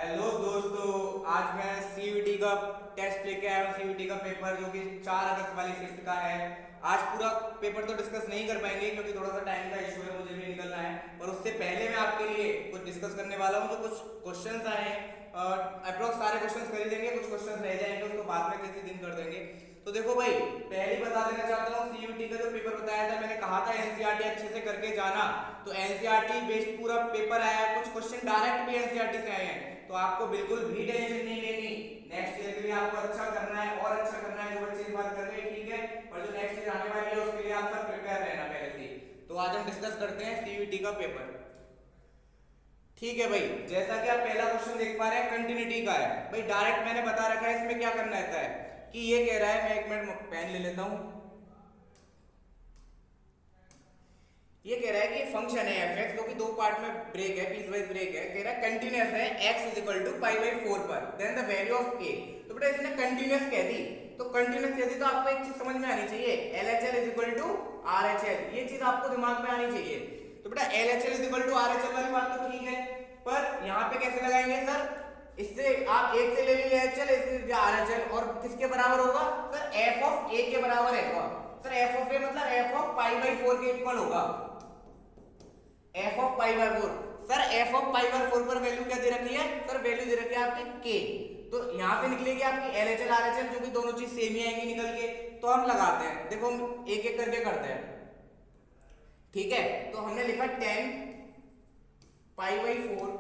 Hello दोस्तों, आज मैं सीयूईटी का टेस्ट लेके आया हूँ। सीयूईटी का पेपर जो कि 4 अगस्त वाली शिफ्ट का है। आज पूरा पेपर तो डिस्कस नहीं कर पाएंगे क्योंकि थोड़ा सा टाइम का इशू है, मुझे भी निकलना है। पर उससे पहले मैं आपके लिए कुछ डिस्कस करने वाला हूँ। जो कुछ क्वेश्चंस आए हैं, अप्रोक्स सारे क्वेश्चंस कर ही देंगे, कुछ क्वेश्चंस रह जाएंगे उसको बाद में किसी दिन कर देंगे। तो देखो भाई, पहले ही बता देना चाहता हूँ, सीयूईटी का जो पेपर बताया था, मैंने कहा था एनसीईआरटी अच्छे से करके जाना। तो एनसीईआरटी बेस्ड पूरा पेपर आया है, कुछ क्वेश्चन डायरेक्ट भी एनसीईआरटी से आए हैं, तो आपको बिल्कुल भी टेंशन नहीं लेनी। नेक्स्ट ईयर के लिए आपको अच्छा करना है और अच्छा करना है। जो बच्चे इस बार कर रहे हैं ठीक है, और जो नेक्स्ट ईयर आने वाली है उसके लिए आप सब प्रिपेयर रहना पहले से। तो आज हम डिस्कस करते हैं सीयूईटी का पेपर। ठीक है भाई, जैसा कि आप पहला क्वेश्चन देख पा रहे हैं, कंटिन्यूटी का है भाई। डायरेक्ट मैंने बता रखा है, इसमें क्या करना रहता है कि ये कह रहा है, मैं एक मिनट पेन ले लेता हूं। ये कह रहा है कि फंक्शन है fx जो कि दो पार्ट में ब्रेक है, पीस वाइज ब्रेक है। कह रहा है कंटीन्यूअस है x is equal to pi by 4 पर, then the value of k। तो बेटा इसने कंटीन्यूअस कह दी, तो कंटीन्यूअस कह दी तो आपको एक चीज समझ में आनी चाहिए, LHL is equal to RHL। ये चीज आपको दिमाग में आनी चाहिए। तो बेटा LHL is equal to RHL वाली बात तो ठीक है, पर यहाँ पे कैसे लगाएंगे सर? इससे आप एक से ले लीजिए LHL, इससे RHL, और किसके बराबर होगा सर? f ऑफ a के बराबर है सर। f ऑफ a मतलब f ऑफ पाई बाई 4 के इक्वल होगा। f of pi by 4 sir, f of pi by 4 पर वैल्यू क्या दे रखी है सर? वैल्यू दे रखी है आपकी k। तो यहां से निकलेगी आपकी LHL RHL, जो कि दोनों चीज सेम ही आएंगी निकल के। तो हम लगाते हैं, देखो हम एक एक करके करते हैं, ठीक है। तो हमने लिखा 10 pi by 4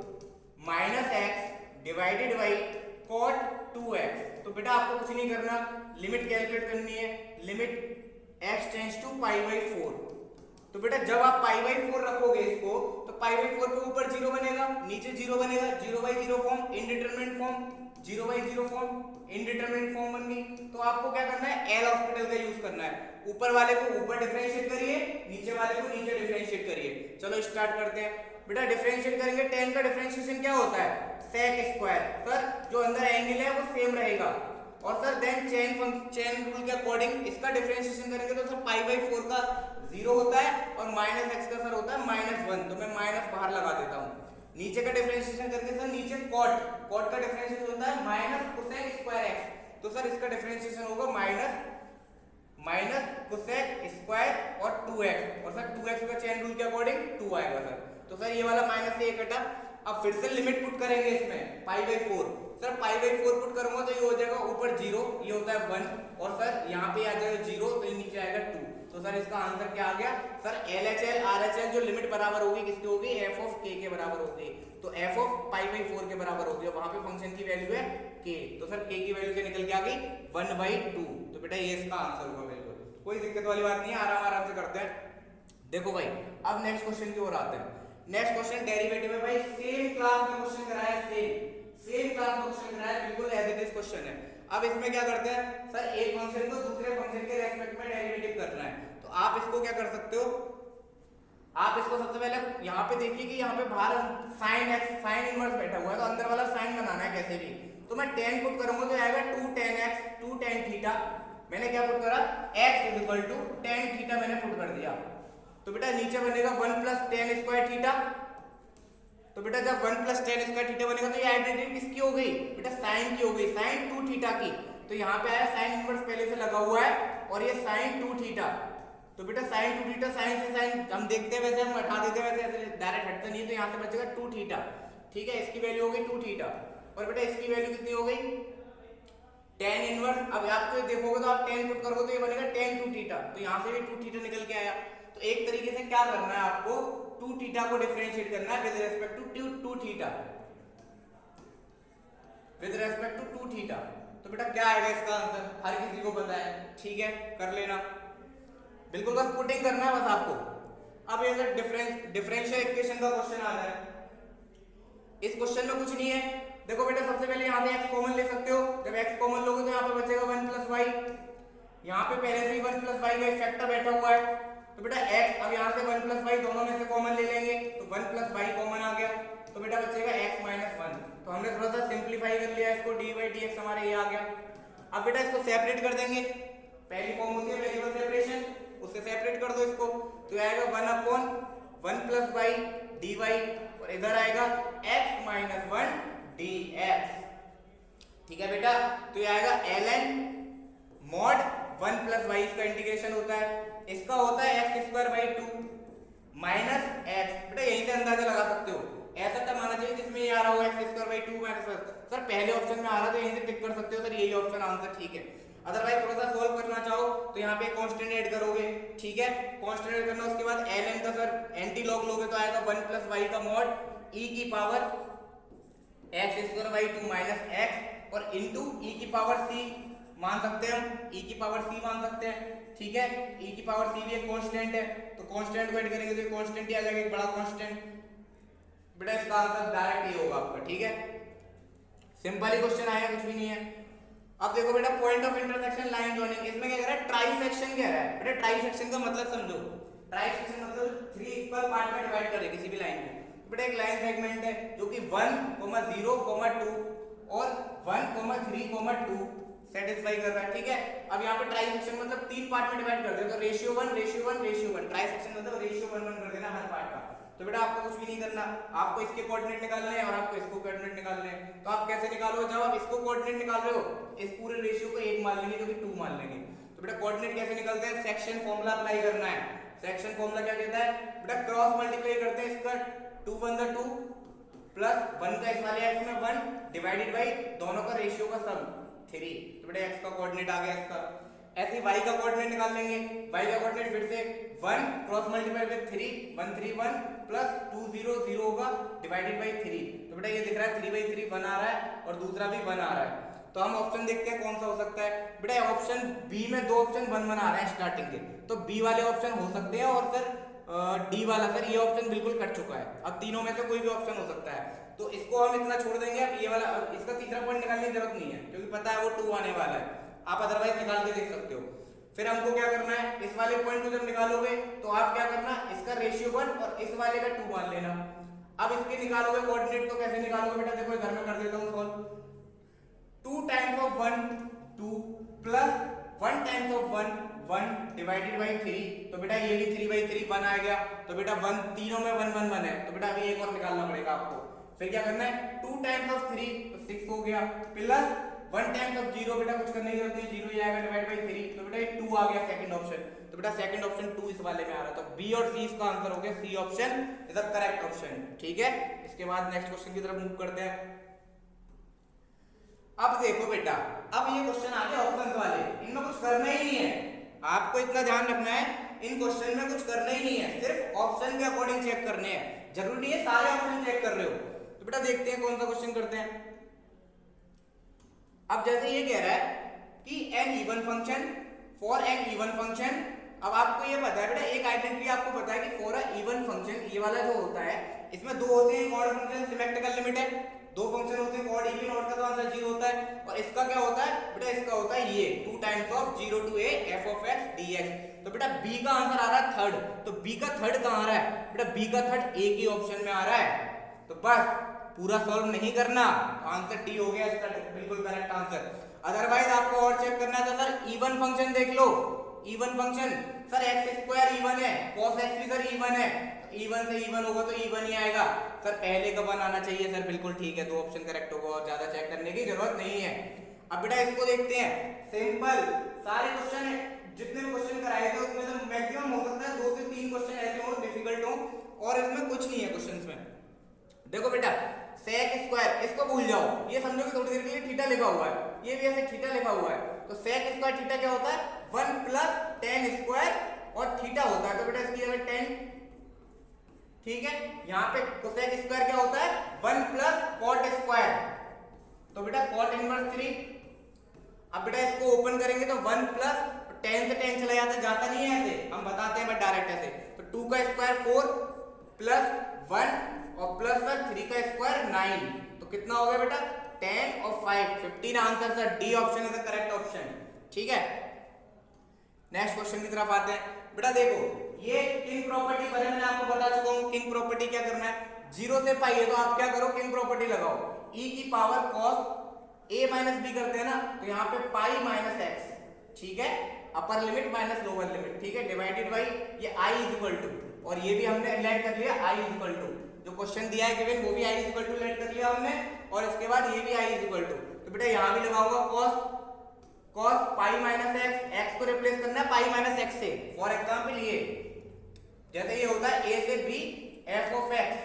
minus X divided by cot 2x। तो बेटा आपको कुछ नहीं करना, लिमिट कैलकुलेट करनी है, limit x tends to pi by 4। तो बेटा जब आप पाई बाई 4 रखोगे इसको, तो पाई बाई 4 पे ऊपर 0 बनेगा, नीचे 0 बनेगा, 0 by 0 form, indeterminate form, 0 by 0 form, indeterminate form बन गई। तो आपको क्या करना है? एल हॉस्पिटल का यूज करना है। ऊपर वाले को ऊपर डिफरेंशिएट करिए, नीचे वाले को नीचे डिफरेंशिएट करिए। चलो स्टार्ट करते हैं। बेटा डिफरेंशिएट करेंगे, 10 का डिफरेंशिएशन क्या होता है? sec square. सर जो अंदर एंगल है वो सेम रहेगा। और सर देन चेन रूल के अकॉर्डिंग इसका डिफरेंशिएशन करेंगे तो सर पाई बाई 4 का 0 होता है और माइनस एक्स का सर होता है -1। तो मैं माइनस बाहर लगा देता हूं। नीचे का डिफरेंशिएशन करके सर नीचे कॉट का डिफरेंशिएशन होता है माइनस कोसेक स्क्वायर एक्स। तो सर इसका डिफरेंशिएशन होगा माइनस कोसेक स्क्वायर और 2x, और सर 2x का चेन रूल के अकॉर्डिंग 2 आएगा सर। तो सर ये वाला माइनस से ये कटा। अब फिर से लिमिट पुट करेंगे इसमें पाई by 4। Sir pi by 4 put करूंगा तो ये हो जाएगा ऊपर 0, ये होता है 1, और सर यहाँ पे आ जाएगा 0, तो ये नीचे आएगा 2। तो सर इसका आंसर क्या आ गया सर? LHL RHL जो लिमिट बराबर होगी किसकी होगी? f ऑफ k के बराबर होगी। तो f ऑफ पाई बाई 4 के बराबर होगी, और वहां पे फंक्शन की वैल्यू है k। तो सर k की वैल्यू क्या निकल के आ गई? 1/2। तो बेटा ये इसका आंसर होगा। बिल्कुल कोई दिक्कत वाली बात नहीं है, आराम आराम से करते हैं। देखो भाई, अब नेक्स्ट क्वेश्चन की ओर आते हैं। नेक्स्ट क्वेश्चन डेरिवेटिव है भाई, सेम क्लास में क्वेश्चन कराया है, सेम क्लास में क्वेश्चन कराया है, बिल्कुल एज इट इज क्वेश्चन है। अब इसमें क्या करते हैं सर? एक फंक्शन को दूसरे फंक्शन के रेस्पेक्ट में डेरिवेटिव करना है। तो आप इसको क्या कर सकते हो? आप इसको सबसे पहले यहाँ पे देखिए कि यहाँ पे बाहर साइन इनवर्स बैठा हुआ है, तो अंदर वाला साइन बनाना है कैसे भी। तो मैं 10 पुट करूंगा तो आएगा 2 tan x 2 tan थीटा। मैंने क्या पुट करा? x is equal to tan theta मैंने पुट कर दिया। तो बेटा नीचे बनेगा 1 प्लस tan स्क्वायर थीटा। तो बेटा जब 1 प्लस tan स्क्वायर थीटा बनेगा तो ये आइडेंटिटी किसकी हो गई बेटा? साइन की हो गई, साइन 2 थीटा की। तो यहाँ पे आया साइन इनवर्स पहले से लगा हुआ है, और ये साइन 2 थीटा। तो बेटा साइन 2 थीटा, साइन से साइन हम देखते हैं, वैसे हम हटा देते हैं, वैसे ऐसे डायरेक्ट हटता नहीं है, तो यहाँ से बचेगा 2 थीटा। ठीक है, इसकी वैल्यू हो गई 2 थीटा, और बेटा इसकी वैल्यू कितनी हो गई? tan inverse. अब आप तो देखोगे तो आप tan पुट करोगे तो ये बनेगा tan 2 थीटा। तो यहाँ से भी 2 थीटा निकल के आया। तो एक तरीके से क्या करना है आपको? 2 थीटा को डिफरेंशिएट करना है with respect to 2 theta, with respect to 2 theta. तो बेटा क्या आएगा इसका आंसर? हर किसी को पता है, ठीक है, कर लेना, बिल्कुल बस पुटिंग करना है बस आपको। अब ये डिफरेंशियल इक्वेशन का क्वेश्चन आ रहा है। इस क्वेश्चन में कुछ नहीं है। देखो बेटा सबसे पहले यहाँ से x कॉमन ले सकते हो। जब x कॉमन लोगे तो यहाँ पे बचेगा 1 प्लस वाई। यहाँ पे पहले से ही 1 प्लस वाई का फैक्टर बैठा हुआ है। तो बेटा x, अब यहाँ से 1 प्लस वाई दोनों में से कॉमन ले लेंगे, तो 1 प्लस वाई कॉमन आ गया। तो बेटा बचेगा x माइनस 1। तो हमने थोड़ा सा सिंप्लीफाई कर लिया इसको, dy dx हमारे ये आ गया। अब बेटा इसको सेपरेट कर देंगे, पहली फॉर्म होती है वेरिएबल सेपरेशन, उससे सेपरेट कर दो इसको। तो आएगा 1/1 प्लस वाई dy, और इधर आएगा x माइनस 1 dx, ठीक है बेटा। तो ये आएगा ln mod 1 प्लस वाई, इसका इंटीग्रेशन होता है, इसका होता है x square by 2 minus x. बेटा यहीं से अंदाजा लगा सकते हो, ऐसा तब आना चाहिए जिसमें ये आ रहा हो x square by 2 minus x. Sir पहले ऑप्शन में आ रहा तो यहीं से टिक कर सकते हो सर, यही ऑप्शन आंसर ठीक है। अदरवाइज थोड़ा सा सोल्व करना चाहो तो यहाँ पे कांस्टेंट ऐड करोगे, ठीक है, कांस्टेंट ऐड करना, उसके बाद ln का सर एंटी लॉग लोगे तो आएगा 1 प्लस वाई का मॉड e की power x square by 2 minus x और इनटू e की पावर c मान सकते हैं हम, e की पावर c मान सकते हैं, ठीक है। e की पावर c भी एक कांस्टेंट है, तो कांस्टेंट को ऐड करेंगे तो कांस्टेंट ही आ जाएगा, एक बड़ा कांस्टेंट। बेटा इसका आंसर डायरेक्ट ये होगा आपका, ठीक है, सिंपल ही क्वेश्चन आया, कुछ भी नहीं है। अब देखो बेटा point of intersection line joining, इसमें क्या कह रहा है, ट्राइसेक्शन कह रहा है। बेटा ट्राइसेक्शन का मतलब समझो, ट्राइसेक्शन मतलब 3 इक्वल पार्ट में डिवाइड करे किसी भी लाइन को। तो बेटा एक लाइन सेगमेंट है जो कि 1, 0, 2 और 1, 3, 2 सेटिस्फाई कर रहा है, ठीक है। अब यहाँ पे ट्राइसेक्शन मतलब 3 पार्ट में डिवाइड कर दे तो रेशियो 1 रेशियो 1 रेशियो 1, ट्राइसेक्शन मतलब रेशियो 1 1 कर देना हर पार्ट का। तो बेटा आपको कुछ भी नहीं करना, आपको इसके कोऑर्डिनेट निकालने हैं और आपको इसको कोऑर्डिनेट निकालने हैं। तो आप कैसे निकालोगे, जब आप इसको कोऑर्डिनेट निकाल रहे हो इस पूरे रेशियो को 1 मान लेंगे जो कि 2 मान लेंगे। तो बेटा कोऑर्डिनेट कैसे निकलते हैं, सेक्शन फॉर्मूला अप्लाई करना है। सेक्शन फॉर्मूला क्या कहता है, बेटा क्रॉस मल्टीप्लाई करते हैं, इसका 2 1 जा 2 प्लस 1 का इस वाले एक्स में 1 डिवाइडेड बाई दोनों का रेशियो का सम 3। तो बेटा x का कोऑर्डिनेट आ गया इसका। ऐसे ही y का कोऑर्डिनेट निकाल लेंगे, y का कोऑर्डिनेट फिर से 1 क्रॉस मल्टीप्लाई विद 3 1 3 1 प्लस 2 0 0 होगा डिवाइडेड बाई 3। तो बेटा ये दिख रहा है 3/3 1 आ रहा है और दूसरा भी 1 आ रहा है। तो हम ऑप्शन देखते हैं कौन सा हो सकता है। बेटा ऑप्शन बी में दो ऑप्शन 1 1 आ रहे हैं स्टार्टिंग के, तो बी वाले ऑप्शन हो सकते हैं और सर डी वाला सर ये ऑप्शन बिल्कुल कट चुका है। अब तीनों में से कोई भी ऑप्शन हो सकता है, तो इसको हम इतना छोड़ देंगे। अब ये वाला, इसका तीसरा पॉइंट निकालने की जरूरत नहीं है क्योंकि पता है वो 2 आने वाला है, आप अदरवाइज निकाल के देख सकते हो। फिर हमको क्या करना है, इस वाले पॉइंट को जब निकालोगे तो आप क्या करना, इसका रेशियो 1 और इस वाले का 2 मान लेना। अब इसके निकालोगे कोऑर्डिनेट तो कैसे निकालोगे बेटा, देखो घर में कर देता हूं solve. 2 times of 1 2 plus 1 times of 1 1 divided by 3। तो बेटा ये भी 3/3 1 आ गया। तो बेटा 1 तीनों में 1 1 1 है, तो बेटा अभी एक और निकालना पड़ेगा आपको। फिर क्या करना है, 2 टाइम्स ऑफ 3 तो 6 हो गया, प्लस 1 टाइम्स ऑफ 0, बेटा कुछ करने की जरूरत नहीं, 0 ही आएगा डिवाइड बाई 3। तो बेटा ये 2 आ गया सेकंड ऑप्शन। तो बेटा सेकंड ऑप्शन 2 इस वाले में आ रहा है, तो बी और सी इसका आंसर हो गया, C option is the correct option, ठीक है। इसके बाद नेक्स्ट क्वेश्चन की तरफ मूव करते हैं। अब देखो बेटा, अब ये क्वेश्चन आ गया ऑप्शंस वाले, इनमें कुछ करना ही नहीं है, आपको इतना ध्यान रखना है इन क्वेश्चन में कुछ करना ही नहीं है, सिर्फ ऑप्शन के अकॉर्डिंग चेक करने हैं, जरूरी नहीं है सारे ऑप्शन चेक कर रहे हो। तो बेटा देखते हैं कौन सा क्वेश्चन करते हैं। अब जैसे ये कह रहा है कि an even function, for an even function. अब आपको ये पता है बेटा, एक आइडेंटिटी आपको पता है कि फॉर अ इवन फंक्शन, ये वाला जो होता है इसमें दो होते हैं, ऑड फंक्शन सिमेट्रिकल लिमिट है, दो फंक्शन होते हैं ऑड इवन, ऑड का तो आंसर 0 होता है। और इसका क्या होता है बेटा, इसका होता है ये 2 times of 0 to a f of x dx। तो बेटा b का आंसर आ रहा है थर्ड, तो b का थर्ड कहां आ रहा है बेटा, b का थर्ड a की ऑप्शन में आ रहा है। तो बस पूरा सॉल्व नहीं करना, आंसर डी हो गया इसका बिल्कुल करेक्ट आंसर। अदरवाइज आपको और चेक करना है तो सर इवन फंक्शन देख लो, even function sir X square even है, cos x भी सर इवन है, इवन से इवन होगा तो इवन ही आएगा सर, पहले का 1 आना चाहिए सर, बिल्कुल ठीक है, दो ऑप्शन करेक्ट होगा और ज्यादा चेक करने की जरूरत नहीं है। अब बेटा इसको देखते हैं, सिंपल सारे क्वेश्चन है, जितने भी क्वेश्चन कराए थे उसमें से मैक्सिमम हो सकता है 2 से 3 क्वेश्चन ऐसे हो डिफिकल्ट हो और इसमें कुछ नहीं है क्वेश्चंस में। देखो बेटा sec स्क्वायर, इसको भूल जाओ, ये समझो कि थोड़ी देर के लिए थीटा लिखा हुआ है, ये भी ऐसे थीटा लिखा हुआ है, तो sec स्क्वायर थीटा क्या होता है 1 प्लस tan स्क्वायर और थीटा होता है। तो बेटा इसकी जगह tan, ठीक है, यहाँ पे cosec स्क्वायर क्या होता है 1 प्लस cot स्क्वायर, तो बेटा cot इनवर्स 3। अब बेटा इसको ओपन करेंगे तो 1 प्लस tan से tan चला जाता नहीं है ऐसे, हम बताते हैं बट डायरेक्ट ऐसे, तो 2 का स्क्वायर 4 प्लस 1 और प्लस सर 3 का स्क्वायर 9, तो कितना हो गया बेटा 10 और 5 15 answer sir, D option is the correct option, ठीक है। नेक्स्ट क्वेश्चन की तरफ आते हैं। बेटा देखो ये किंग प्रॉपर्टी बारे में आपको बता चुका हूं, किंग प्रॉपर्टी क्या करना है, 0 से पाई है तो आप क्या करो किंग प्रॉपर्टी लगाओ, e की power cos a minus b करते हैं ना, तो यहाँ पे पाई माइनस एक्स, ठीक है, upper limit minus lower limit, ठीक है, डिवाइडेड बाई ये i इज इक्वल टू, और ये भी हमने लेट कर लिया i इज इक्वल टू, जो क्वेश्चन दिया है गिवन वो भी i is equal to let कर लिया लिया हमने, और इसके बाद ये भी i इज इक्वल टू, तो बेटा यहाँ भी लगाऊंगा cos pi minus x, x को रिप्लेस करना है पाई माइनस एक्स से। फॉर एग्जाम्पल ये जैसे ये होता है a से b f ऑफ x,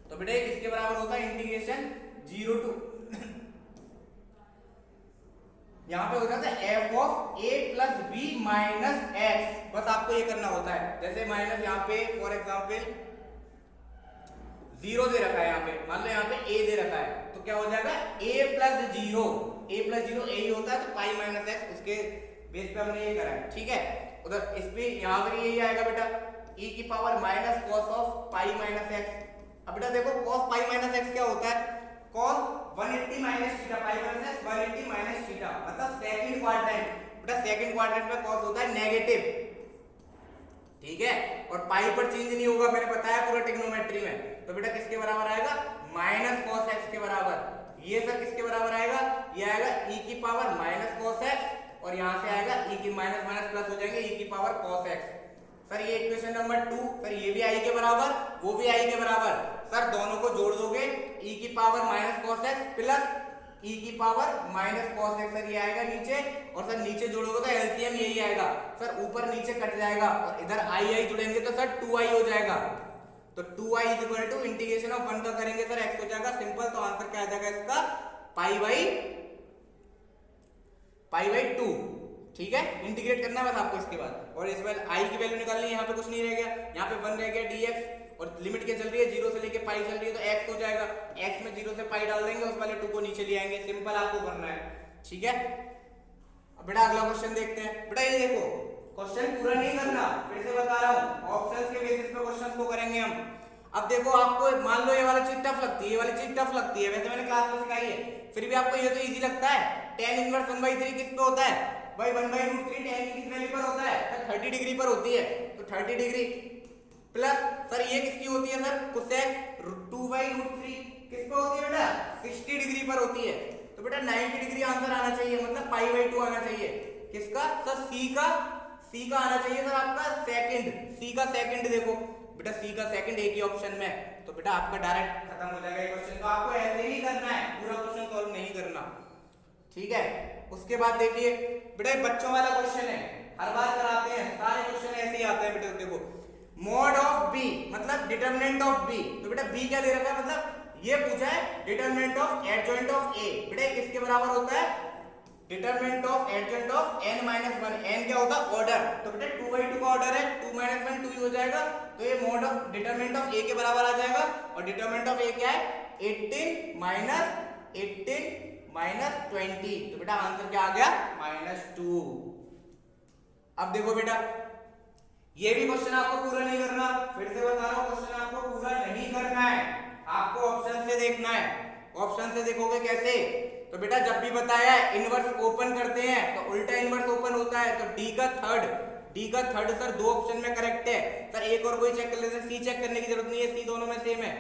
तो बेटा ये किसके बराबर होता है, इंटीग्रेशन 0 टू यहाँ पे हो जाता है f of a plus b minus x, बस आपको ये करना होता है। जैसे माइनस यहाँ पे फॉर एग्जाम्पल 0 दे रखा है, यहाँ पे मान लो यहाँ पे a दे रखा है, तो क्या हो जाएगा a प्लस 0, a ही होता है, तो पाई माइनस एक्स, उसके बेस पे हमने ये करा है, ठीक है। उधर इस पे यहाँ पर यही आएगा बेटा e की power minus cos of pi minus x. अब बेटा देखो कॉस पाई माइनस एक्स क्या होता है, cos 180 minus theta, pi minus x 180 minus theta, मतलब सेकंड क्वाड्रेंट। बेटा सेकंड क्वाड्रेंट में cos होता है नेगेटिव, ठीक है, और पाई पर चेंज नहीं होगा, मैंने बताया पूरा ट्रिग्नोमेट्री में। तो बेटा किसके बराबर आएगा, माइनस cos x के बराबर। ये सर किसके बराबर आएगा, ये आएगा e की पावर माइनस cos x, और यहां से आएगा e की माइनस माइनस प्लस हो जाएंगे e की पावर cos x। सर ये इक्वेशन नंबर 2, सर ये भी i के बराबर, वो भी i के बराबर, सर दोनों को जोड़ दोगे e की power minus cos x plus e की power minus cos x, sir ये आएगा नीचे, और सर नीचे जोड़ोगे तो एलसीएम यही आएगा, सर ऊपर नीचे कट जाएगा, और इधर i जुड़ेंगे तो सर 2i हो जाएगा। तो 2i is equal to integration of 1 का करेंगे सर x हो जाएगा सिंपल, तो आंसर क्या आ जाएगा इसका, पाई बाई 2, ठीक है। इंटीग्रेट करना है बस आपको इसके बाद, और इस बार i की वैल्यू निकालनी है, यहाँ पे कुछ नहीं रह गया, यहाँ पे 1 रह गया dx, और लिमिट क्या चल रही है 0 से लेके पाई चल रही है, तो x हो जाएगा, x में 0 से पाई डाल देंगे, उस वाले 2 को नीचे ले आएंगे, सिंपल आपको करना है, ठीक है। अब बेटा अगला क्वेश्चन देखते हैं। बेटा ये देखो क्वेश्चन पूरा नहीं करना, फिर से बता रहा हूँ, ऑप्शंस के बेसिस पे क्वेश्चंस को करेंगे हम। अब देखो आपको मान लो ये वाला चीज टफ लगती है, ये वाली चीज टफ लगती है, वैसे मैंने क्लास में सिखाई है, फिर भी आपको ये तो इजी लगता है। tan इनवर्स 1/3 किस पे होता है भाई, 1/√3, tan की किस वैल्यू पर होता है सर, 30 डिग्री पर होती है, तो 30 डिग्री प्लस सर ये किसकी होती है सर, कोसेक 2/√3 किस पे होती है बेटा, 60 डिग्री पर होती है, तो बेटा 90 डिग्री आंसर आना चाहिए, मतलब पाई/2 आना चाहिए, किसका सर, सी का आना चाहिए सर आपका सेकंड, सी का सेकंड। देखो बेटा सी का सेकंड एक ही ऑप्शन में, तो बेटा आपका डायरेक्ट खत्म हो जाएगा ये क्वेश्चन, तो आपको ऐसे ही करना है, पूरा क्वेश्चन सॉल्व नहीं करना, ठीक है। उसके बाद देखिए बेटा बच्चों वाला क्वेश्चन है, हर बार कराते हैं, सारे क्वेश्चन ऐसे ही आते हैं बेटा। देखो मॉड ऑफ बी मतलब डिटरमिनेंट ऑफ बी, तो बेटा बी क्या दे रखा है, मतलब ये पूछा है डिटरमिनेंट ऑफ एडजॉइंट ऑफ ए, बेटा किसके बराबर होता है, determinant of adjoint of n minus 1, n क्या होता है ऑर्डर, तो बेटा 2/2 का ऑर्डर है, 2 - 1 2 ही हो जाएगा, तो ये mod of determinant of a के बराबर आ जाएगा, और डिटरमिनेंट ऑफ a क्या है 18 माइनस 20, तो बेटा आंसर क्या आ गया -2। अब देखो बेटा ये भी क्वेश्चन आपको पूरा नहीं करना, फिर से बता रहा हूं क्वेश्चन आपको पूरा नहीं करना है, आपको ऑप्शन से देखना है। ऑप्शन से देखोगे कैसे, तो बेटा जब भी बताया है इनवर्स ओपन करते हैं तो उल्टा इनवर्स ओपन होता है, तो डी का थर्ड सर 2 ऑप्शन में करेक्ट है। सर एक और कोई चेक कर लेते हैं, सी चेक करने की जरूरत नहीं है, सी दोनों में सेम है,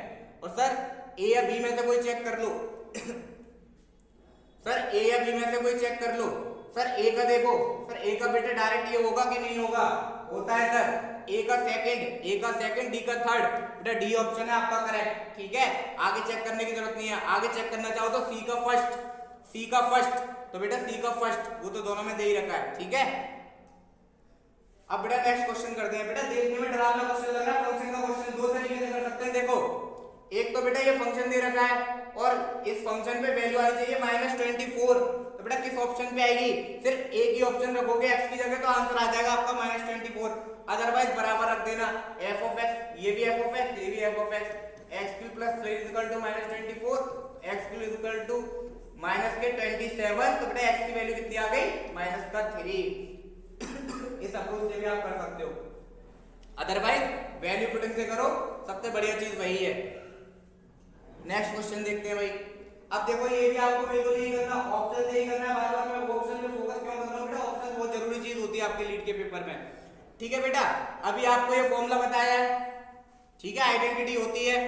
और सर ए या बी में से कोई चेक कर लो सर ए या बी में से कोई चेक कर लो। सर ए का देखो, सर ए का बेटा डायरेक्ट ये होगा कि नहीं होगा, होता है सर, ए का सेकंड डी का थर्ड, बेटा डी ऑप्शन है आपका करेक्ट, ठीक है। आगे चेक करने की जरूरत नहीं है, आगे चेक करना चाहो तो सी का फर्स्ट, तो बेटा सी का फर्स्ट, वो तो दोनों में दे ही रखा है, ठीक है। अब बेटा नेक्स्ट क्वेश्चन करते हैं। बेटा देखने में डरावना क्वेश्चन लग रहा है, फंक्शन का क्वेश्चन 2 तरीके से कर सकते हैं। देखो एक तो बेटा ये फंक्शन दे रखा है और इस फंक्शन पे वैल्यू आनी चाहिए -24, तो बेटा किस ऑप्शन पे आएगी, सिर्फ एक ही ऑप्शन रखोगे x की जगह तो आंसर आ जाएगा आपका -24, अदरवाइज बराबर रख देना f ऑफ x, ये भी f ऑफ x, ये भी f of x, x³ + 3 -24, x³ -27, तो बेटा x की वैल्यू कितनी आ गई -3। इस अप्रोच से भी आप कर सकते हो, अदरवाइज वैल्यू पुटिंग से करो, सबसे बढ़िया चीज वही है। नेक्स्ट क्वेश्चन देखते हैं भाई। अब देखो ये भी आपको बिल्कुल नहीं करना, ऑप्शन से ही करना है, बार-बार मैं ऑप्शन पे फोकस क्यों कर रहा हूं बेटा, ऑप्शन बहुत जरूरी चीज होती है आपके लीड के पेपर में, ठीक है बेटा। अभी आपको ये फॉर्मूला बताया है, ठीक है, आइडेंटिटी होती है,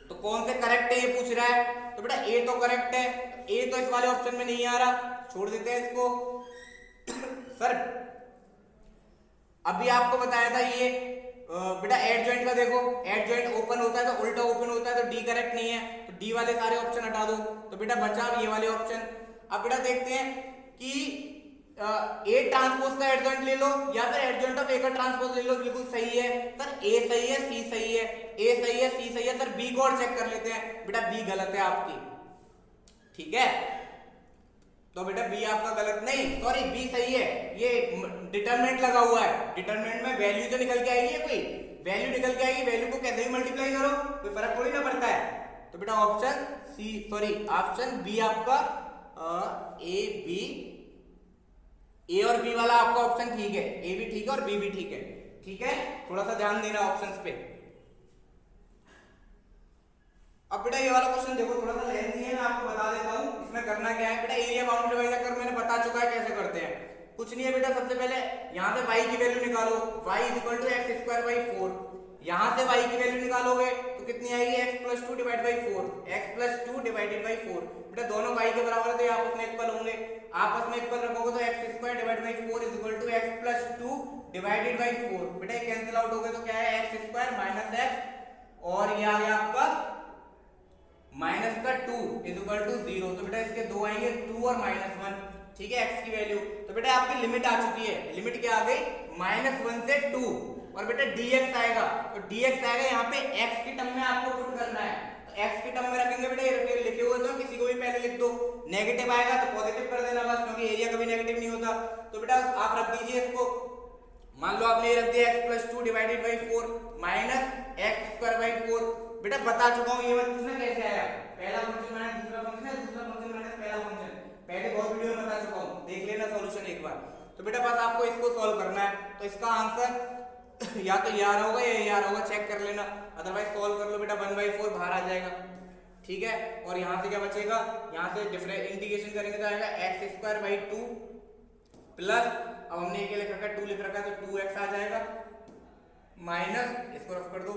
तो कौन से करेक्ट है ये पूछ रहा है, तो बेटा ए तो करेक्ट है, ए तो इस वाले ऑप्शन में नहीं आ रहा, छोड़ देते हैं इसको। सर अभी आपको बताया था ये बेटा एडजॉइंट का देखो, एडजॉइंट ओपन होता है तो उल्टा ओपन होता है, तो डी करेक्ट नहीं है, तो डी वाले सारे ऑप्शन हटा दो, तो बेटा बचा ये वाले ऑप्शन। अब बेटा देखते हैं कि ए ट्रांसपोज का एडजॉइंट ले लो या फिर एडजॉइंट ऑफ ए का ट्रांसपोज ले लो, बिल्कुल सही है सर, ए सही है, सी सही है, ए सही है, सी सही है सर, बी को और चेक कर लेते हैं, बेटा बी गलत है आपकी, ठीक है, तो बेटा बी आपका गलत नहीं, सॉरी बी सही है, ये डिटरमिनेंट लगा हुआ है, डिटरमिनेंट में वैल्यू तो निकल के आएगी, कोई वैल्यू निकल के आएगी, वैल्यू को कैसे भी मल्टीप्लाई करो कोई फर्क थोड़ी ना पड़ता है, तो बेटा option C sorry option B आपका ए बी, ए और बी वाला आपका ऑप्शन ठीक है, ए भी ठीक है और बी भी ठीक है, ठीक है, थोड़ा सा ध्यान देना ऑप्शंस पे। अब बेटा ये वाला क्वेश्चन देखो, थोड़ा सा लेंथी है, मैं आपको बता देता हूं इसमें करना क्या है। बेटा एरिया बाउंड्री वाइज कर मैंने बता चुका है कैसे करते हैं, कुछ नहीं है बेटा, सबसे पहले यहां से y की वैल्यू निकालो, y x² 4, यहां से y की वैल्यू निकालोगे तो कितनी आएगी x + 2 / 4, x + 2 / 4, बेटा दोनों y के बराबर है तो ये आपस में इक्वल होंगे, आपस में इक्वल रखोगे तो x² / 4 = x + 2 / 4, बेटा कैंसिल आउट हो गए तो क्या है x² - x और ये आ गया आपका माइनस का 2 = 0, तो बेटा इसके दो आएंगे 2 और -1, ठीक है, x की वैल्यू, तो बेटा आपकी लिमिट आ चुकी है, लिमिट क्या आ गई -1 से 2, और बेटा dx आएगा, तो dx आएगा यहाँ पे x की टर्म में आपको पुट करना है, तो x की टर्म में रखेंगे बेटा, ये लिखे हुए तो किसी को भी पहले लिख दो, नेगेटिव आएगा तो पॉजिटिव कर देना बस, क्योंकि एरिया कभी नेगेटिव नहीं होता, तो बेटा आप रख दीजिए इसको, मान लो आपने ये रख दिया x + 2 / 4 -x² / 4, बेटा बता चुका हूं, ये मत पूछना कैसे आया, पहला फंक्शन माइनस दूसरा फंक्शन है, दूसरा फंक्शन माइनस पहला फंक्शन, पहले बहुत वीडियो में बता चुका हूं, देख लेना सॉल्यूशन एक बार, तो बेटा बस आपको इसको सॉल्व करना है, तो इसका आंसर या तो ये आ रहा होगा या ये आ रहा होगा, चेक कर लेना, अदरवाइज सॉल्व कर लो बेटा, 1/4 बाहर आ जाएगा, ठीक है, और यहाँ से क्या बचेगा, यहाँ से डिफरेंट इंटीग्रेशन करेंगे तो आएगा x² / 2 प्लस, अब हमने ये लिख रखा है 2 लिख रखा है तो 2x आ जाएगा, माइनस इसको रफ कर दो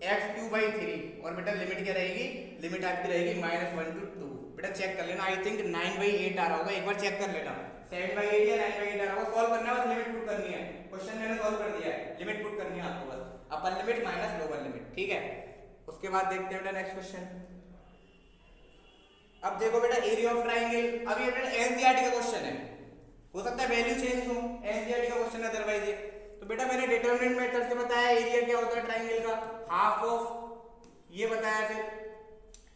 x³ / 3, और बेटा लिमिट क्या रहेगी, लिमिट आपकी रहेगी -1 to 2, बेटा चेक कर लेना, आई थिंक 9/8 आ रहा होगा, एक बार चेक कर लेना, 7/8 या 9/8 आ रहा होगा, सॉल्व करना है, बस लिमिट पुट करनी है, क्वेश्चन मैंने सॉल्व कर दिया है, लिमिट पुट करनी है आपको बस, अपर लिमिट माइनस लोअर लिमिट, ठीक है, उसके बाद देखते हैं बेटा नेक्स्ट क्वेश्चन। अब देखो बेटा एरिया ऑफ ट्राइंगल, अब ये बेटा एनसीईआरटी का क्वेश्चन है, हो सकता है वैल्यू चेंज हो, एनसीईआरटी का क्वेश्चन है अदरवाइज ये, तो बेटा मैंने डिटरमिनेंट मेथड से बताया एरिया क्या होता है ट्राइंगल का, हाफ ऑफ ये बताया फिर,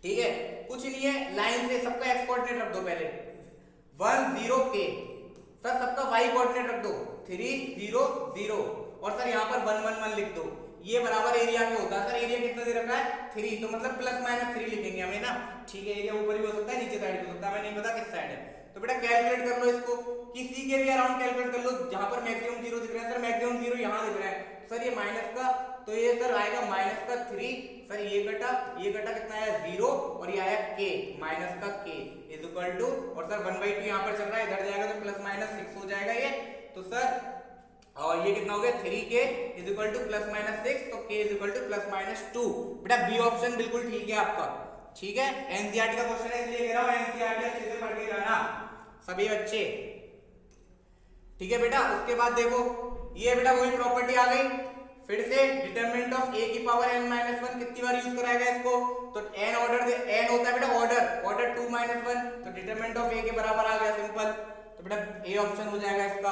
ठीक है, कुछ नहीं है, लाइन से सबका एक्स कोऑर्डिनेट रख दो पहले 1 0 k, सर सबका वाई कोऑर्डिनेट रख दो 3 0 0, और सर यहाँ पर 1 1 1 लिख दो, ये बराबर एरिया क्या होता है, सर एरिया कितना दे रखा है 3, तो मतलब ±3 लिखेंगे हमें ना, ठीक है, एरिया ऊपर भी हो सकता है नीचे साइड भी हो सकता है, हमें नहीं पता किस साइड है, तो बेटा कैलकुलेट कर लो इसको, किसी के भी अराउंड कैलकुलेट कर लो, जहां पर मैक्सिमम 0 दिख रहा है, सर मैक्सिमम 0 यहां दिख रहा है, सर ये माइनस का, तो ये सर आएगा -3, सर ये घटा कितना आया 0, और ये आया k माइनस का k इक्वल टू, और सर 1/2 यहां पर चल रहा है, इधर जाएगा तो ±6 हो जाएगा ये, तो सर और ये कितना हो गया 3k इक्वल टू +−6, तो k इक्वल टू +−2, बेटा बी ऑप्शन बिल्कुल ठीक है आपका, ठीक है, एनसीईआरटी का क्वेश्चन है इसलिए कह रहा हूं, एनसीईआरटी अच्छे से पढ़ के जाना सभी बच्चे, ठीक है बेटा। उसके बाद देखो ये बेटा वही प्रॉपर्टी आ गई, फिर से डिटरमिनेंट ऑफ a की पावर n-1 कितनी बार यूज कराएगा इसको, तो n ऑर्डर n होता है बेटा ऑर्डर 2 - 1, तो डिटरमिनेंट ऑफ a के बराबर आ गया सिंपल, तो बेटा a ऑप्शन हो जाएगा इसका।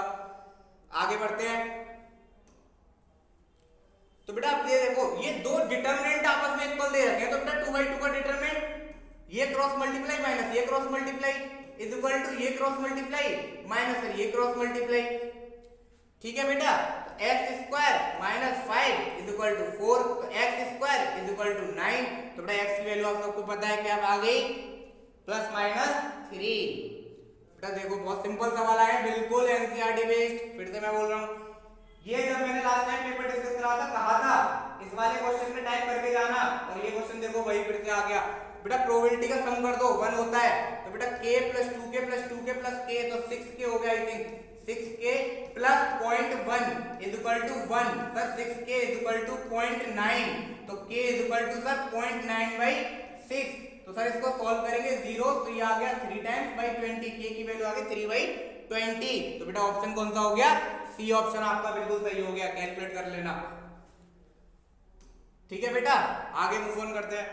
आगे बढ़ते हैं, तो बेटा आप ये देखो ये दो डिटरमिनेंट आपस में इक्वल दे रखे हैं, तो बेटा 2/2 का डिटरमिनेंट ये क्रॉस मल्टीप्लाई माइनस ये cross multiply is equal to ये क्रॉस मल्टीप्लाई माइनस ये क्रॉस मल्टीप्लाई, ठीक है बेटा। तो x² - 5 इज इक्वल टू 4, तो x² इज इक्वल टू 9, तो बेटा x की वैल्यू आप सबको पता है क्या आ गई +-3। बेटा देखो बहुत सिंपल सवाल आया, बिल्कुल एनसीईआरटी बेस्ड, फिर से मैं बोल रहा हूं, ये जब मैंने लास्ट टाइम पेपर डिस्कस करा था कहा था इस वाले क्वेश्चन में टाइप करके जाना, और ये क्वेश्चन देखो वही फिर से आ गया। बेटा प्रोबेबिलिटी का सम कर दो 1 होता है, तो बेटा k + 2k + 2k + k, तो 6k हो गया, I think 6k + 0.1 is equal to 1, sir 6k is equal to 0.9, तो k is equal to sir 0.9/6, तो सर इसको सॉल्व करेंगे 0, तो ये आ गया 3 × 20, k की वैल्यू आ गई 3/20, तो बेटा ऑप्शन कौन सा हो गया, सी ऑप्शन आपका बिल्कुल सही हो गया, कैलकुलेट कर लेना। ठीक है बेटा, आगे मूव ऑन करते हैं।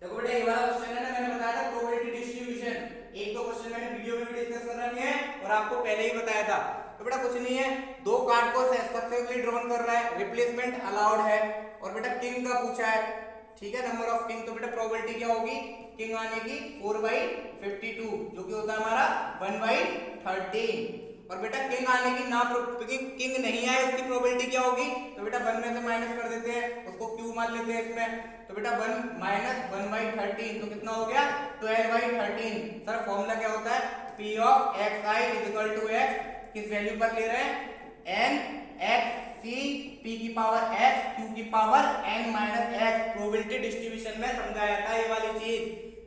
देखो बेटा, ये वाला क्वेश्चन है ना, मैंने बताया था प्रोबेबिलिटी डिस्ट्रीब्यूशन, एक दो क्वेश्चन मैंने वीडियो में भी डिस्कस कर रखे हैं और आपको पहले ही बताया था। तो बेटा कुछ नहीं है, दो कार्ड को सक्सेसफुली ड्रॉन कर रहा है, रिप्लेसमेंट अलाउड है, और बेटा किंग का पूछा है, ठीक है, नंबर ऑफ किंग। तो बेटा प्रोबेबिलिटी क्या होगी किंग आने की 4/52, जो कि होता है हमारा 1/13। और बेटा किंग आने की ना, क्योंकि किंग नहीं आए उसकी प्रोबेबिलिटी क्या होगी, तो बेटा 1 में से माइनस कर देते हैं, उसको क्यू मान लेते हैं इसमें। तो बेटा 1 माइनस 1/13 तो कितना हो गया 12/13। सर फॉर्मूला क्या होता है, P of xi is equal to x, किस वैल्यू पर ले रहे हैं n x c p की पावर x q की power n minus x। Probability distribution में समझाया था ये वाली चीज,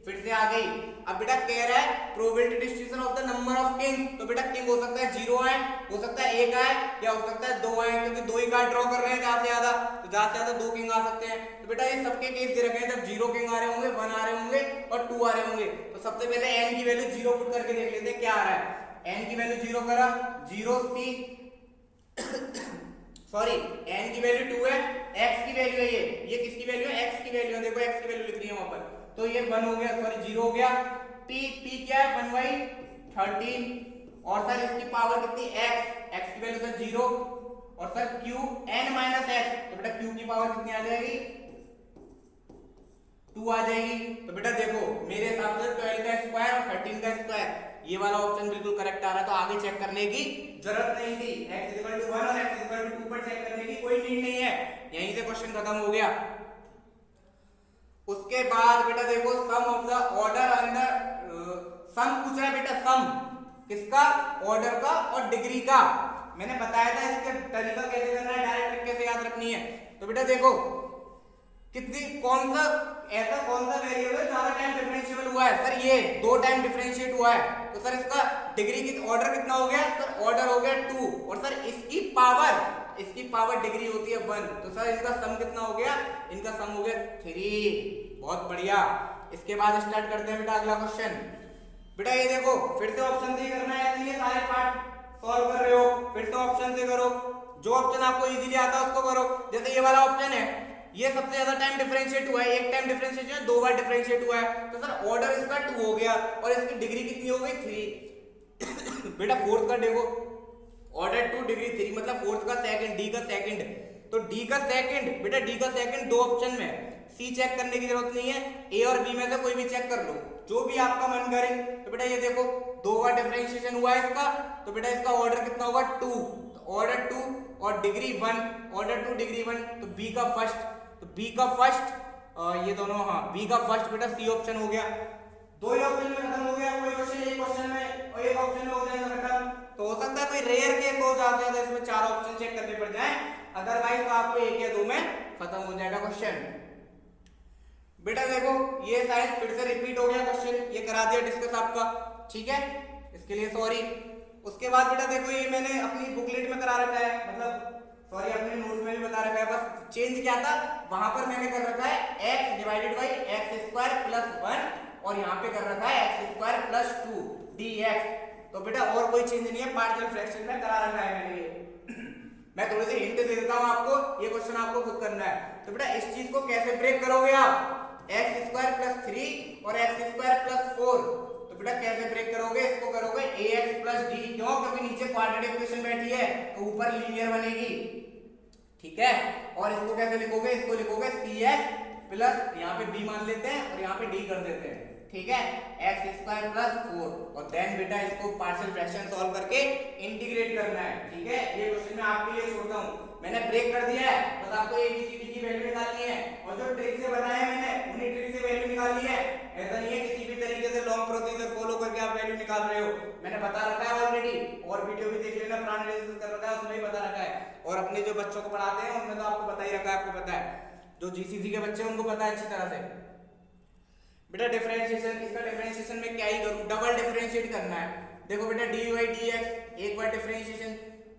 फिर से आ गई। अब बेटा कह रहा है probability distribution of the number of king, तो बेटा किंग हो सकता है 0 आए, हो सकता है 1 आए, या हो सकता है 2 आए, क्योंकि 2 ही कार्ड ड्रॉ कर रहे हैं ज्यादा से ज्यादा, तो ज्यादा से ज्यादा 2 किंग आ सकते हैं। तो बेटा ये सबके केस दे रखे हैं, जब 0 किंग आ रहे होंगे, 1 आ रहे होंगे और 2 आ रहे होंगे। तो सबसे पहले n की वैल्यू 0 पुट करके देख लेते हैं क्या आ रहा है। n की वैल्यू 0 करा, 0 c सॉरी n की वैल्यू 2 है, x की वैल्यू है, ये किसकी वैल्यू है, x की वैल्यू है, देखो x की वैल्यू लिख रही है वहां पर, तो ये 1 हो गया, सॉरी 0 हो गया। p क्या है 1/13, और सर इसकी पावर कितनी x की वैल्यू सर 0, और sir q n minus x, तो बेटा q की पावर कितनी आ जाएगी 2 आ जाएगी। तो बेटा देखो मेरे हिसाब से 12 का स्क्वायर और 13 का स्क्वायर, ये वाला ऑप्शन बिल्कुल करेक्ट आ रहा है, तो आगे चेक करने की जरूरत नहीं थी। x 1 और x 2 पर चेक करने की कोई नीड नहीं है, यहीं से क्वेश्चन खत्म हो गया। उसके बाद बेटा देखो सम ऑफ द ऑर्डर अंडर, सम पूछ रहा है बेटा, सम किसका, ऑर्डर का और डिग्री का। मैंने बताया था इसका तरीका कैसे करना है, डायरेक्ट ट्रिक कैसे याद रखनी है। तो बेटा देखो कितनी कौन सा वेरिएबल ज्यादा टाइम डिफरेंशिएबल हुआ है, सर ये 2 टाइम डिफरेंशिएट हुआ है, तो सर इसका डिग्री की ऑर्डर कितना हो गया, सर ऑर्डर हो गया 2, और सर इसकी पावर डिग्री होती है 1, तो सर इनका सम कितना हो गया, इनका सम हो गया 3। बहुत बढ़िया। इसके बाद स्टार्ट करते हैं बेटा अगला क्वेश्चन। बेटा ये देखो फिर से ऑप्शन से ही करना है, ऐसे ये सारे पार्ट सॉल्व कर रहे हो, फिर से ऑप्शन से करो, जो ऑप्शन आपको इजीली आता है उसको करो। जैसे ये वाला ऑप्शन है, ये सबसे ज्यादा टाइम डिफरेंशिएट हुआ है, एक टाइम डिफरेंशिएट है, 2 बार डिफरेंशिएट हुआ है, तो सर ऑर्डर इसका 2 हो गया और इसकी डिग्री कितनी हो गई 3। बेटा फोर्थ का देखो, ऑर्डर 2 डिग्री 3, मतलब फोर्थ का सेकंड, डी का सेकंड, तो डी का सेकंड, बेटा डी का सेकंड 2 ऑप्शन में, सी चेक करने की जरूरत नहीं है, ए और बी में से कोई भी चेक कर लो, जो भी आपका मन करे। तो बेटा ये देखो 2 बार डिफरेंशिएशन हुआ है इसका, तो बेटा इसका ऑर्डर कितना होगा 2, तो ऑर्डर 2 और डिग्री 1, ऑर्डर 2 डिग्री 1, तो बी का फर्स्ट, तो बी का फर्स्ट, ये दोनों, हाँ बी का फर्स्ट, बेटा सी ऑप्शन हो गया। 2 ही ऑप्शन में खत्म हो गया, कोई क्वेश्चन एक क्वेश्चन में और एक ऑप्शन में हो जाएगा खत्म। तो हो सकता है कोई रेयर केस हो जाता है तो इसमें 4 ऑप्शन चेक करने पड़ जाए, अदरवाइज तो आपको 1 या 2 में खत्म हो जाएगा क्वेश्चन। बेटा देखो ये शायद फिर से रिपीट हो गया क्वेश्चन, ये करा दिया डिस्कस आपका, ठीक है, इसके लिए सॉरी। उसके बाद बेटा देखो ये मैंने अपनी बुकलेट में करा रखा है, मतलब सॉरी अपने नोट्स में भी बता रखा है, बस चेंज क्या था वहां पर मैंने कर रखा है x divided by x square plus 1 और यहाँ पे कर रखा है x स्क्वायर प्लस 2 dx। तो बेटा और कोई चेंज नहीं है, पार्शियल फ्रैक्शन में करा रखा है मैंने ये। मैं थोड़ी सी हिंट दे देता हूँ आपको, ये क्वेश्चन आपको खुद करना है। तो बेटा इस चीज को कैसे ब्रेक करोगे आप, x स्क्वायर प्लस 3 और x स्क्वायर प्लस 4, तो बेटा कैसे ब्रेक करोगे, इसको करोगे ax प्लस d, क्यों, क्योंकि नीचे क्वाड्रेटिक इक्वेशन बैठी है तो ऊपर लीनियर बनेगी, ठीक है। और इसको कैसे लिखोगे, इसको लिखोगे cx प्लस, यहाँ पे b मान लेते हैं और यहाँ पे d कर देते हैं, ठीक है, x स्क्वायर प्लस 4, और देन बेटा इसको पार्शियल फ्रैक्शन सॉल्व करके इंटीग्रेट करना है, ठीक है। ये क्वेश्चन मैं आपके लिए छोड़ता हूँ, मैंने ब्रेक कर दिया है, बस आपको ABCD की वैल्यू निकालनी है, और जो ट्रिक से बनाया है मैंने उन्हीं ट्रिक से वैल्यू निकालनी है। ऐसा नहीं है किसी भी तरीके से लॉन्ग प्रोसीजर फॉलो करके आप वैल्यू निकाल रहे हो, मैंने बता रखा है ऑलरेडी, और वीडियो भी देख लेना, पुराना एनालिसिस कर रखा है उसमें भी बता रखा है, और अपने जो बच्चों को पढ़ाते हैं उनमें तो आपको बता ही रखा है, आपको पता है, जो GCC के बच्चे हैं उनको पता है अच्छी तरह से। बेटा डिफरेंशिएशन, इसका डिफरेंशिएशन में क्या ही करूं, डबल डिफरेंशिएट करना है। देखो बेटा dy dx एक बार डिफरेंशिएशन,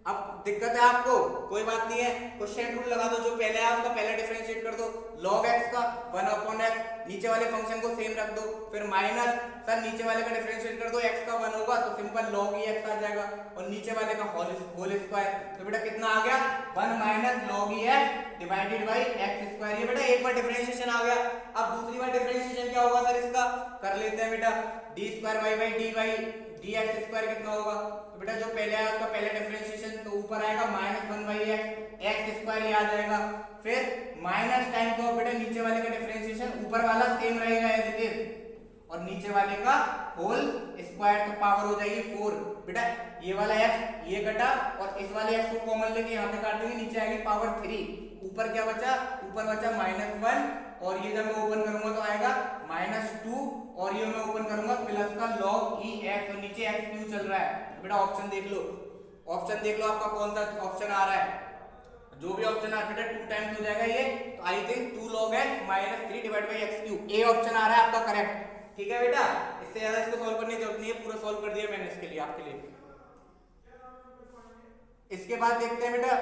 अब दिक्कत है आपको, कोई बात नहीं है, क्वेश्चन रूल लगा दो, जो पहले है उसका पहले डिफरेंशिएट कर दो, log x का 1/x, नीचे वाले फंक्शन को सेम रख दो, फिर माइनस सर नीचे वाले का डिफरेंशिएट कर दो, x का 1 होगा तो सिंपल log ही x आ जाएगा, और नीचे वाले का होल स्क्वायर, तो बेटा कितना आ गया 1 minus log he x divided by x square. ये बेटा एक बार डिफरेंशिएशन आ गया। अब दूसरी बार डिफरेंशिएशन क्या होगा सर, इसका कर लेते हैं बेटा, d square y by dy dx square कितना होगा, तो बेटा जो पहले आया उसका पहले डिफरेंशिएशन, तो ऊपर आएगा -1 बाई x स्क्वायर ये आ जाएगा, फिर माइनस टाइम्स ऑफ बेटा नीचे वाले का डिफरेंशिएशन, ऊपर वाला सेम रहेगा एज इट इज, और नीचे वाले का होल स्क्वायर, तो पावर हो जाएगी 4। बेटा ये वाला x ये कटा और इस वाले x को कॉमन लेके यहां पे काट देंगे, नीचे आएगी पावर 3, ऊपर क्या बचा, ऊपर बचा -1, और ये जब मैं ओपन करूंगा तो आएगा -2, और ये मैं ओपन करूंगा प्लस का log e x, और नीचे x क्यों चल रहा है, तो बेटा ऑप्शन देख लो, ऑप्शन देख लो आपका कौन सा ऑप्शन आ रहा है, जो भी ऑप्शन आ बेटा 2 टाइम्स हो जाएगा ये, तो I think 2 log x -3 divide by x cube, A option आ रहा है आपका करेक्ट। ठीक है बेटा, इससे ज्यादा इसको सॉल्व करने की जरूरत नहीं है, पूरा सॉल्व कर दिया मैंने इसके लिए आपके लिए। इसके बाद देखते हैं बेटा,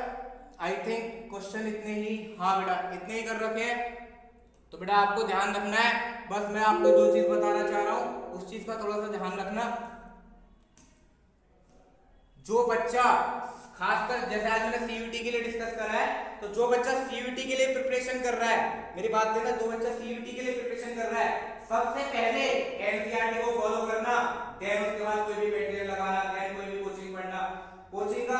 आई थिंक क्वेश्चन इतने ही, हाँ बेटा इतने ही कर रखे हैं, तो बेटा आपको ध्यान रखना है, बस मैं आपको जो चीज बताना चाह रहा हूं उस चीज का थोड़ा सा ध्यान रखना। जो बच्चा खासकर जैसे आज मैंने सीयूटी के लिए डिस्कस करा है, तो जो बच्चा सीयूटी के लिए प्रिपरेशन कर रहा है, मेरी बात देना, जो बच्चा सीयूटी के लिए प्रिपरेशन कर रहा है, सबसे पहले एनसीईआरटी को फॉलो करना, देन उसके बाद कोई भी मटेरियल लगाना, देन कोई भी कोचिंग पढ़ना। कोचिंग का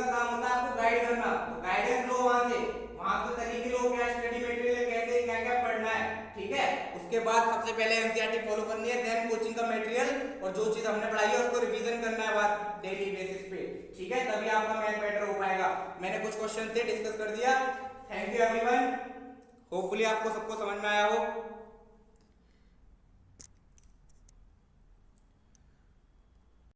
काम होता है आपको गाइड करना, तो गाइडेंस लो वहां से तरीके लो, क्या स्टडी मटेरियल कैसे क्या क्या पढ़ना है, ठीक है। उसके बाद सबसे पहले एनसीईआरटी फॉलो करनी है, देन कोचिंग का मटेरियल, और जो चीज हमने पढ़ाई है उसको रिवीजन करना है बात डेली बेसिस पे, ठीक है, तभी आपका मैथ बेटर हो पाएगा। मैंने कुछ क्वेश्चन थे डिस्कस कर दिया। थैंक यू एवरीवन, होपफुली आपको सबको समझ में आया हो।